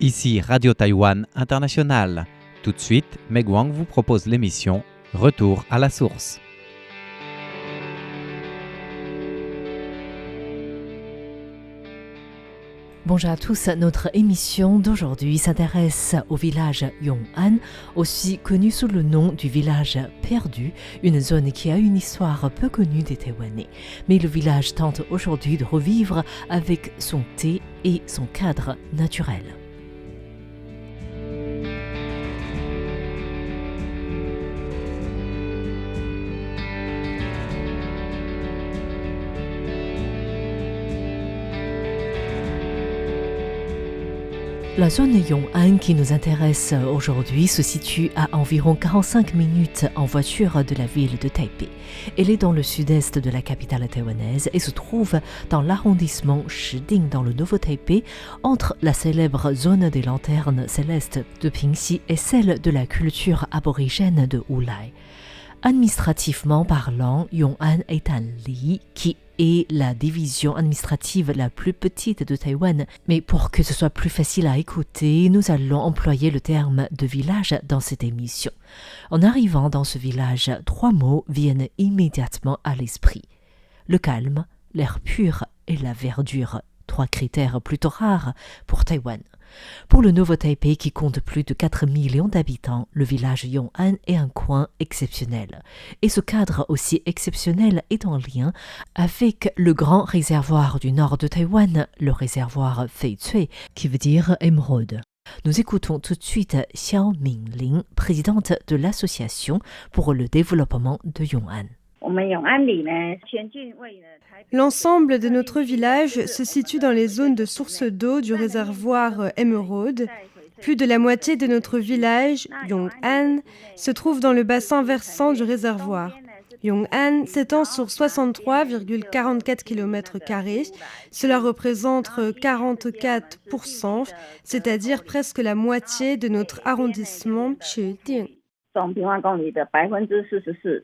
Ici Radio Taïwan International. Tout de suite, Meg Wang vous propose l'émission Retour à la source. Bonjour à tous, notre émission d'aujourd'hui s'intéresse au village Yong'an, aussi connu sous le nom du village perdu, une zone qui a une histoire peu connue des Taïwanais. Mais le village tente aujourd'hui de revivre avec son thé et son cadre naturel. La zone Yong'an qui nous intéresse aujourd'hui se situe à environ 45 minutes en voiture de la ville de Taipei. Elle est dans le sud-est de la capitale taïwanaise et se trouve dans l'arrondissement Shiding dans le Nouveau-Taipei, entre la célèbre zone des lanternes célestes de Pingxi et celle de la culture aborigène de Wulai. Administrativement parlant, Yong'an est un li qui est la division administrative la plus petite de Taïwan. Mais pour que ce soit plus facile à écouter, nous allons employer le terme de village dans cette émission. En arrivant dans ce village, 3 mots viennent immédiatement à l'esprit. Le calme, l'air pur et la verdure. 3 critères plutôt rares pour Taïwan. Pour le Nouveau-Taipei qui compte plus de 4 millions d'habitants, le village Yong'an est un coin exceptionnel. Et ce cadre aussi exceptionnel est en lien avec le grand réservoir du nord de Taïwan, le réservoir Feicui, qui veut dire émeraude. Nous écoutons tout de suite Xiao Mingling, présidente de l'association pour le développement de Yong'an. L'ensemble de notre village se situe dans les zones de sources d'eau du réservoir émeraude. Plus de la moitié de notre village, Yong'an, se trouve dans le bassin versant du réservoir. Yong'an s'étend sur 63,44 km². Cela représente 44%, c'est-à-dire presque la moitié de notre arrondissement Shiding.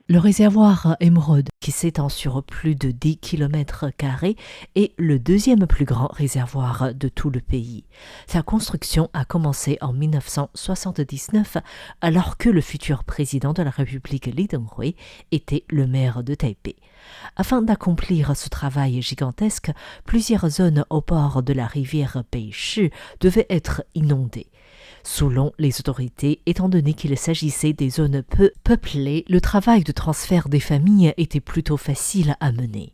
Le réservoir émeraude, qui s'étend sur plus de 10 km², est le deuxième plus grand réservoir de tout le pays. Sa construction a commencé en 1979, alors que le futur président de la République Lee Teng-hui était le maire de Taipei. Afin d'accomplir ce travail gigantesque, plusieurs zones au bord de la rivière Peishi devaient être inondées. Selon les autorités, étant donné qu'il s'agissait des zones peu peuplées, le travail de transfert des familles était plutôt facile à mener.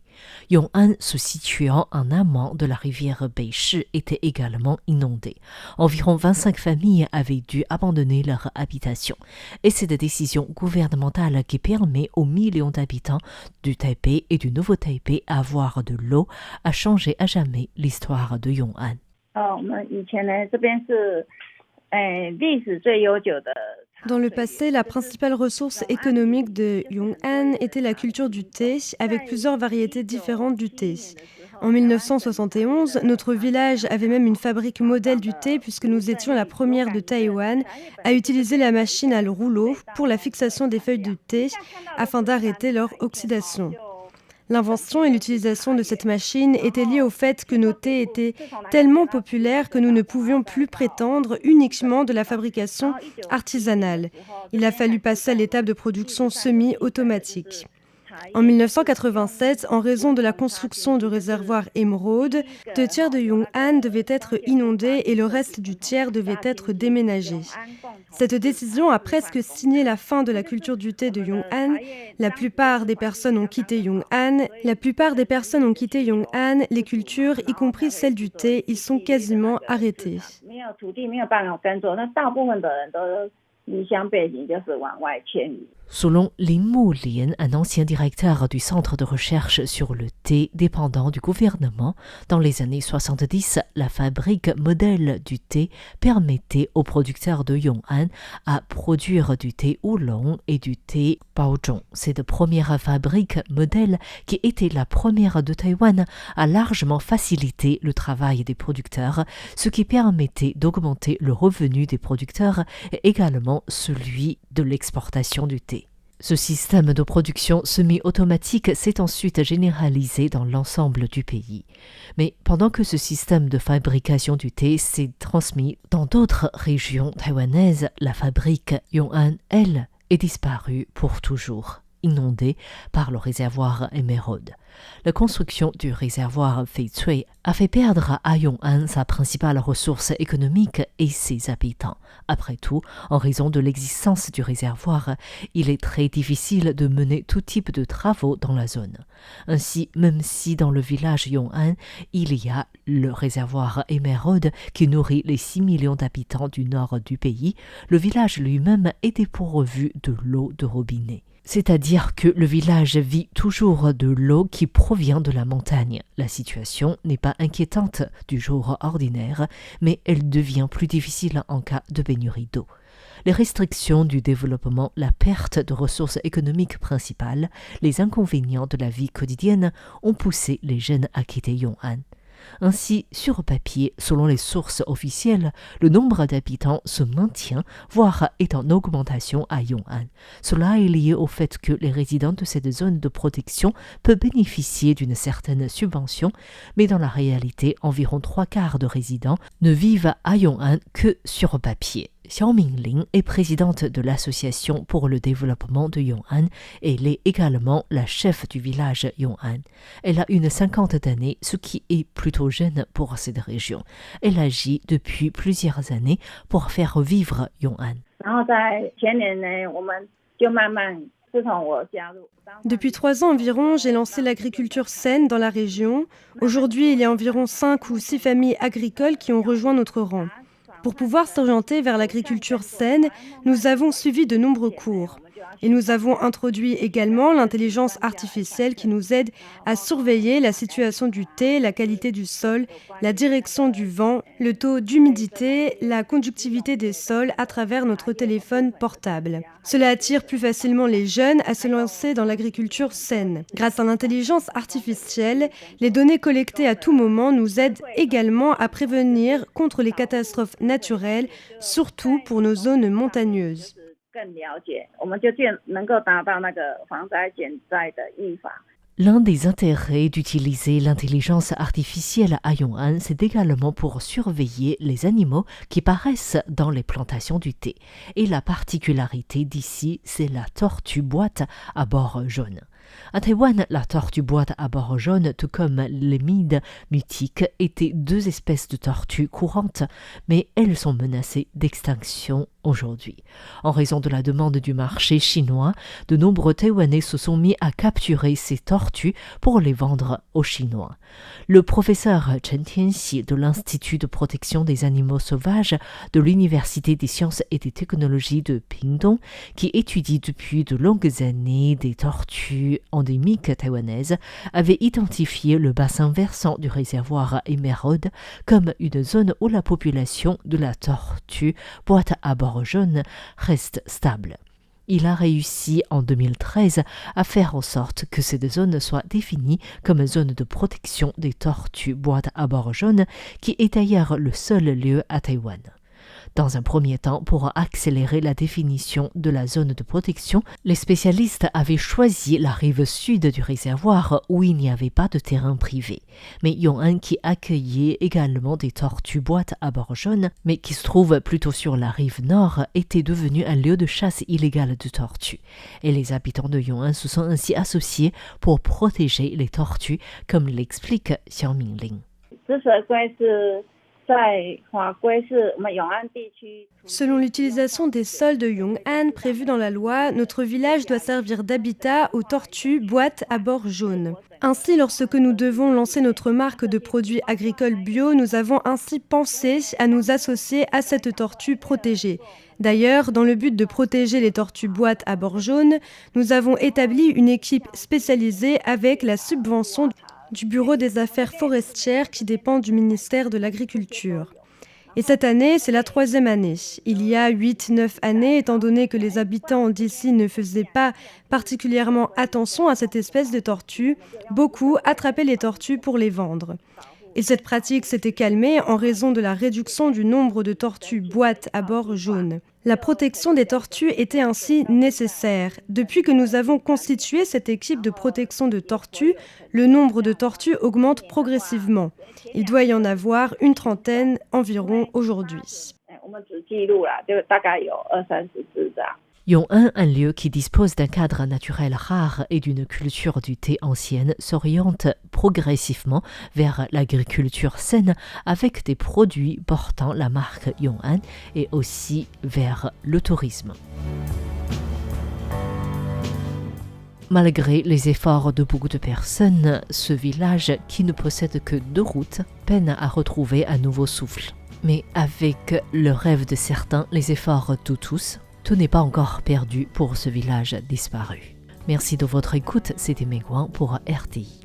Yong'an, se situant en amont de la rivière Peishi, était également inondée. Environ 25 familles avaient dû abandonner leur habitation. Et c'est la décision gouvernementale qui permet aux millions d'habitants du Taipei et du Nouveau-Taipei avoir de l'eau à changer à jamais l'histoire de Yong'an. Dans le passé, la principale ressource économique de Yong'an était la culture du thé, avec plusieurs variétés différentes du thé. En 1971, notre village avait même une fabrique modèle du thé puisque nous étions la première de Taïwan à utiliser la machine à rouleau pour la fixation des feuilles de thé afin d'arrêter leur oxydation. L'invention et l'utilisation de cette machine étaient liées au fait que nos thés étaient tellement populaires que nous ne pouvions plus prétendre uniquement de la fabrication artisanale. Il a fallu passer à l'étape de production semi-automatique. En 1987, en raison de la construction du réservoir émeraude, 2 tiers de Yong'an devaient être inondés et le reste du tiers devait être déménagé. Cette décision a presque signé la fin de la culture du thé de Yong'an. La plupart des personnes ont quitté Yong'an. Les cultures, y compris celles du thé, y sont quasiment arrêtées. Selon Lin Mulien, un ancien directeur du centre de recherche sur le thé dépendant du gouvernement, dans les années 70, la fabrique modèle du thé permettait aux producteurs de Yong'an à produire du thé oolong et du thé baozhong. Cette première fabrique modèle, qui était la première de Taïwan, a largement facilité le travail des producteurs, ce qui permettait d'augmenter le revenu des producteurs et également celui de l'exportation du thé. Ce système de production semi-automatique s'est ensuite généralisé dans l'ensemble du pays. Mais pendant que ce système de fabrication du thé s'est transmis dans d'autres régions taïwanaises, la fabrique Yong'an, elle, est disparue pour toujours, inondée par le réservoir émeraude. La construction du réservoir Feicui a fait perdre à Yong'an sa principale ressource économique et ses habitants. Après tout, en raison de l'existence du réservoir, il est très difficile de mener tout type de travaux dans la zone. Ainsi, même si dans le village Yong'an, il y a le réservoir émeraude qui nourrit les 6 millions d'habitants du nord du pays, le village lui-même est dépourvu de l'eau de robinet. C'est-à-dire que le village vit toujours de l'eau qui provient de la montagne. La situation n'est pas inquiétante du jour ordinaire, mais elle devient plus difficile en cas de pénurie d'eau. Les restrictions du développement, la perte de ressources économiques principales, les inconvénients de la vie quotidienne ont poussé les jeunes à quitter Yong'an. Ainsi, sur papier, selon les sources officielles, le nombre d'habitants se maintient, voire est en augmentation à Yong'an. Cela est lié au fait que les résidents de cette zone de protection peuvent bénéficier d'une certaine subvention, mais dans la réalité, environ 3/4 de résidents ne vivent à Yong'an que sur papier. Xiao Mingling est présidente de l'Association pour le développement de Yong'an et elle est également la chef du village Yong'an. Elle a une 50 d'années, ce qui est plutôt jeune pour cette région. Elle agit depuis plusieurs années pour faire vivre Yong'an. Depuis 3 ans environ, j'ai lancé l'agriculture saine dans la région. Aujourd'hui, il y a environ 5 ou 6 familles agricoles qui ont rejoint notre rang. Pour pouvoir s'orienter vers l'agriculture saine, nous avons suivi de nombreux cours. Et nous avons introduit également l'intelligence artificielle qui nous aide à surveiller la situation du thé, la qualité du sol, la direction du vent, le taux d'humidité, la conductivité des sols à travers notre téléphone portable. Cela attire plus facilement les jeunes à se lancer dans l'agriculture saine. Grâce à l'intelligence artificielle, les données collectées à tout moment nous aident également à prévenir contre les catastrophes naturelles, surtout pour nos zones montagneuses. L'un des intérêts d'utiliser l'intelligence artificielle à Yong'an, c'est également pour surveiller les animaux qui paraissent dans les plantations du thé. Et la particularité d'ici, c'est la tortue boîte à bord jaune. À Taïwan, la tortue boîte à bord jaune, tout comme l'émide mutique, étaient 2 espèces de tortues courantes, mais elles sont menacées d'extinction aujourd'hui. En raison de la demande du marché chinois, de nombreux Taïwanais se sont mis à capturer ces tortues pour les vendre aux Chinois. Le professeur Chen Tianxi de l'Institut de protection des animaux sauvages de l'Université des sciences et des technologies de Pingdong, qui étudie depuis de longues années des tortues endémiques taïwanaises, avait identifié le bassin versant du réservoir émeraude comme une zone où la population de la tortue boîte à bord jaune reste stable. Il a réussi en 2013 à faire en sorte que cette zone soit définie comme zone de protection des tortues boîte à bord jaune, qui est d'ailleurs le seul lieu à Taïwan. Dans un premier temps, pour accélérer la définition de la zone de protection, les spécialistes avaient choisi la rive sud du réservoir où il n'y avait pas de terrain privé. Mais Yong'an, qui accueillait également des tortues boîte à bord jaune, mais qui se trouve plutôt sur la rive nord, était devenu un lieu de chasse illégale de tortues. Et les habitants de Yong'an se sont ainsi associés pour protéger les tortues, comme l'explique Xiao Mingling. Selon l'utilisation des sols de Yong'an prévue dans la loi, notre village doit servir d'habitat aux tortues boîte à bord jaune. Ainsi, lorsque nous devons lancer notre marque de produits agricoles bio, nous avons ainsi pensé à nous associer à cette tortue protégée. D'ailleurs, dans le but de protéger les tortues boîte à bord jaune, nous avons établi une équipe spécialisée avec la subvention du Bureau des affaires forestières qui dépend du ministère de l'Agriculture. Et cette année, c'est la 3e année. Il y a 8-9 années, étant donné que les habitants d'ici ne faisaient pas particulièrement attention à cette espèce de tortue, beaucoup attrapaient les tortues pour les vendre. Et cette pratique s'était calmée en raison de la réduction du nombre de tortues boîtes à bord jaunes. La protection des tortues était ainsi nécessaire. Depuis que nous avons constitué cette équipe de protection de tortues, le nombre de tortues augmente progressivement. Il doit y en avoir une trentaine environ aujourd'hui. Yong'an, un lieu qui dispose d'un cadre naturel rare et d'une culture du thé ancienne, s'oriente progressivement vers l'agriculture saine avec des produits portant la marque Yong'an et aussi vers le tourisme. Malgré les efforts de beaucoup de personnes, ce village, qui ne possède que 2 routes, peine à retrouver un nouveau souffle. Mais avec le rêve de certains, les efforts de tous, tout n'est pas encore perdu pour ce village disparu. Merci de votre écoute, c'était Meguang pour RTI.